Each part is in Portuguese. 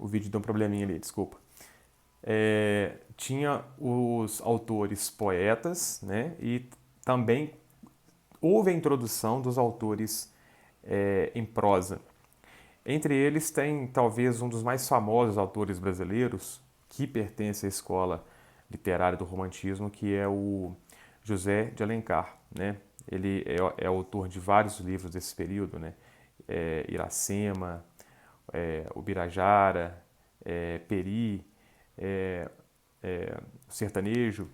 o vídeo deu um probleminha ali, desculpa. Tinha os autores poetas, né? E também houve a introdução dos autores em prosa. Entre eles tem talvez um dos mais famosos autores brasileiros que pertence à escola literária do romantismo, que é o José de Alencar, né? Ele é autor de vários livros desse período, né? Iracema, o Birajara, Peri, o Sertanejo,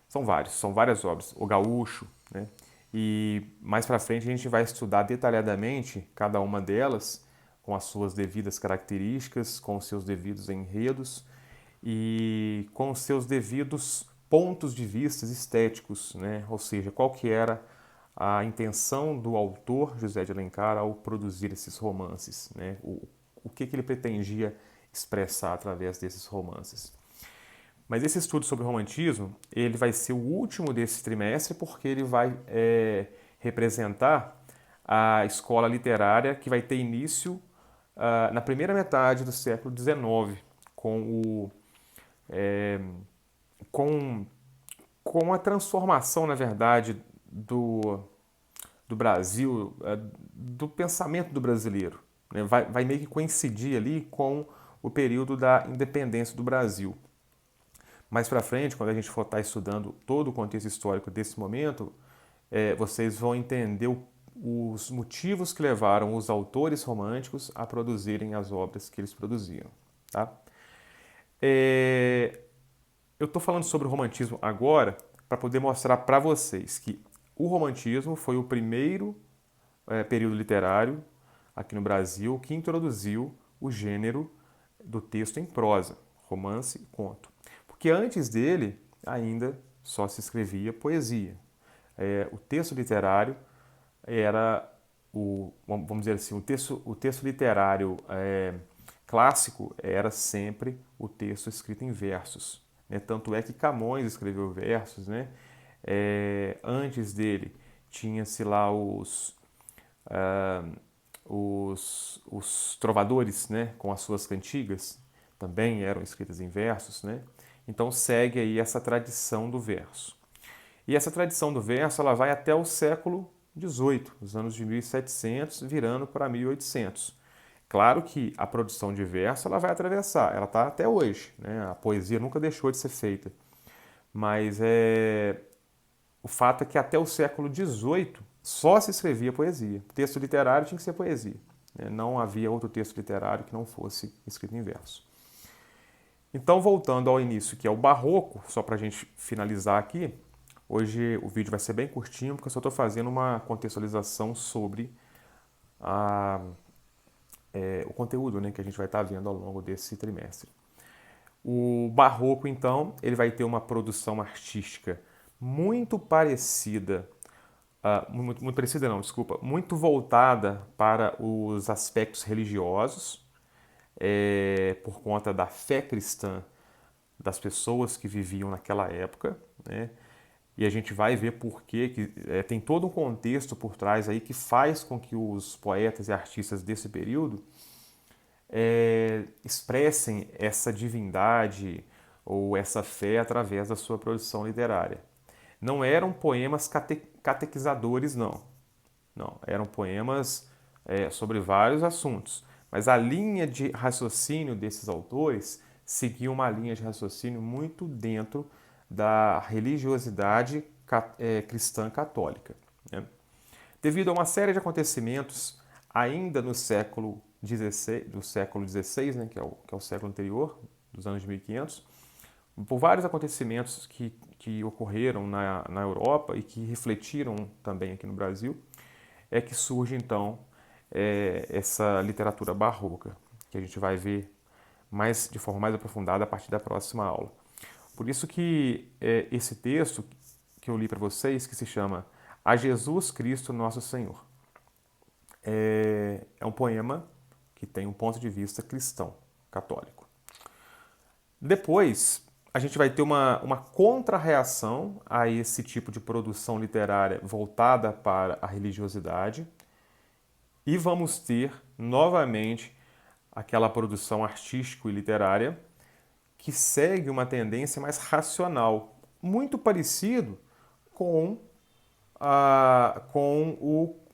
são várias obras, o Gaúcho, né? E mais para frente a gente vai estudar detalhadamente cada uma delas com as suas devidas características, com os seus devidos enredos e com os seus devidos pontos de vista estéticos, né? Ou seja, qual que era a intenção do autor José de Alencar ao produzir esses romances, né? O que ele pretendia expressar através desses romances. Mas esse estudo sobre o romantismo, ele vai ser o último desse trimestre porque ele vai representar a escola literária que vai ter início na primeira metade do século XIX, com, o, é, com, com a transformação, na verdade, do Brasil, do pensamento do brasileiro. Né? Vai meio que coincidir ali com o período da independência do Brasil. Mais para frente, quando a gente for estar estudando todo o contexto histórico desse momento, vocês vão entender os motivos que levaram os autores românticos a produzirem as obras que eles produziam. Tá? Eu estou falando sobre o romantismo agora para poder mostrar para vocês que o romantismo foi o primeiro período literário aqui no Brasil que introduziu o gênero do texto em prosa, romance e conto. Porque antes dele ainda só se escrevia poesia. O texto literário era vamos dizer assim, o texto literário clássico era sempre o texto escrito em versos. Né? Tanto é que Camões escreveu versos, né? Antes dele tinha-se lá os trovadores, né? Com as suas cantigas, também eram escritas em versos, né? Então segue aí essa tradição do verso. E essa tradição do verso ela vai até o século XVIII, os anos de 1700, virando para 1800. Claro que a produção de verso ela vai atravessar, ela está até hoje, né? A poesia nunca deixou de ser feita. Mas o fato é que até o século XVIII só se escrevia poesia. O texto literário tinha que ser poesia. Né? Não havia outro texto literário que não fosse escrito em verso. Então, voltando ao início, que é o barroco, só para a gente finalizar aqui, hoje o vídeo vai ser bem curtinho, porque eu só estou fazendo uma contextualização sobre o conteúdo, né, que a gente vai estar vendo ao longo desse trimestre. O barroco, então, ele vai ter uma produção artística muito parecida, muito parecida não, desculpa, muito voltada para os aspectos religiosos, por conta da fé cristã das pessoas que viviam naquela época, né? E a gente vai ver por que tem todo um contexto por trás aí que faz com que os poetas e artistas desse período expressem essa divindade ou essa fé através da sua produção literária. Não eram poemas catequizadores, não. Não, eram poemas sobre vários assuntos. Mas a linha de raciocínio desses autores seguia uma linha de raciocínio muito dentro da religiosidade cristã católica. Né? Devido a uma série de acontecimentos ainda no século XVI, né, que é o século anterior, dos anos de 1500, por vários acontecimentos que ocorreram na Europa e que refletiram também aqui no Brasil, é que surge então essa literatura barroca, que a gente vai ver de forma mais aprofundada a partir da próxima aula. Por isso que esse texto que eu li para vocês, que se chama A Jesus Cristo Nosso Senhor, é um poema que tem um ponto de vista cristão, católico. Depois, a gente vai ter uma contra-reação a esse tipo de produção literária voltada para a religiosidade, e vamos ter novamente aquela produção artístico e literária que segue uma tendência mais racional, muito parecido com,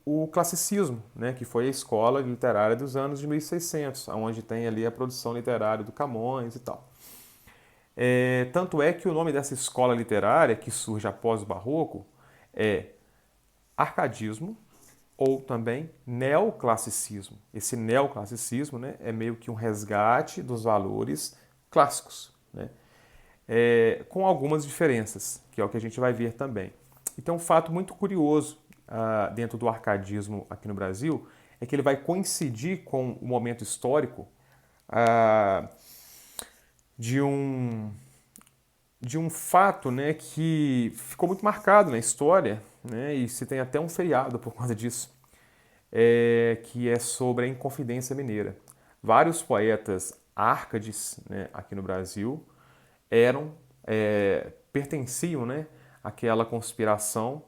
o classicismo, né, que foi a escola literária dos anos de 1600, onde tem ali a produção literária do Camões e tal. Tanto é que o nome dessa escola literária, que surge após o Barroco, é arcadismo ou também neoclassicismo. Esse neoclassicismo, né, é meio que um resgate dos valores clássicos, né, com algumas diferenças, que é o que a gente vai ver também. Então, um fato muito curioso dentro do arcadismo aqui no Brasil é que ele vai coincidir com o momento histórico de um fato, né, que ficou muito marcado na história, né, e se tem até um feriado por conta disso, que é sobre a Inconfidência Mineira. Vários poetas árcades, né, aqui no Brasil pertenciam, né, àquela conspiração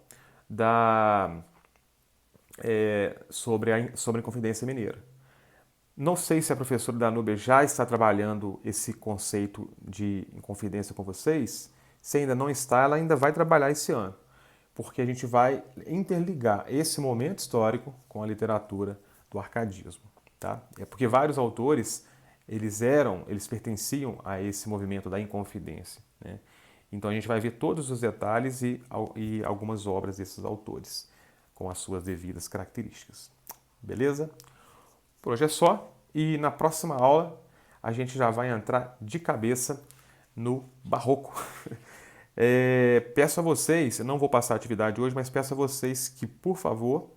sobre a Inconfidência Mineira. Não sei se a professora Danúbia já está trabalhando esse conceito de Inconfidência com vocês. Se ainda não está, ela ainda vai trabalhar esse ano, porque a gente vai interligar esse momento histórico com a literatura do arcadismo, tá? É porque vários autores, eles pertenciam a esse movimento da Inconfidência, né? Então a gente vai ver todos os detalhes e algumas obras desses autores, com as suas devidas características. Beleza? Por hoje é só, e na próxima aula a gente já vai entrar de cabeça no Barroco. Peço a vocês, eu não vou passar a atividade hoje, mas peço a vocês que, por favor,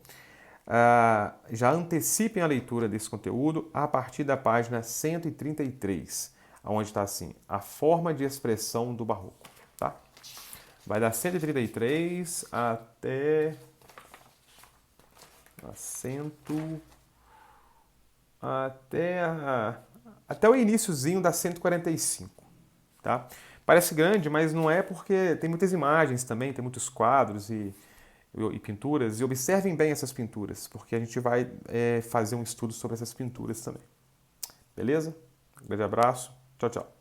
já antecipem a leitura desse conteúdo a partir da página 133, onde está assim, a forma de expressão do Barroco. Tá? Vai dar 133 até até o iniciozinho da 145, tá? Parece grande, mas não é, porque tem muitas imagens também, tem muitos quadros e pinturas, e observem bem essas pinturas, porque a gente vai fazer um estudo sobre essas pinturas também. Beleza? Um grande abraço, tchau, tchau.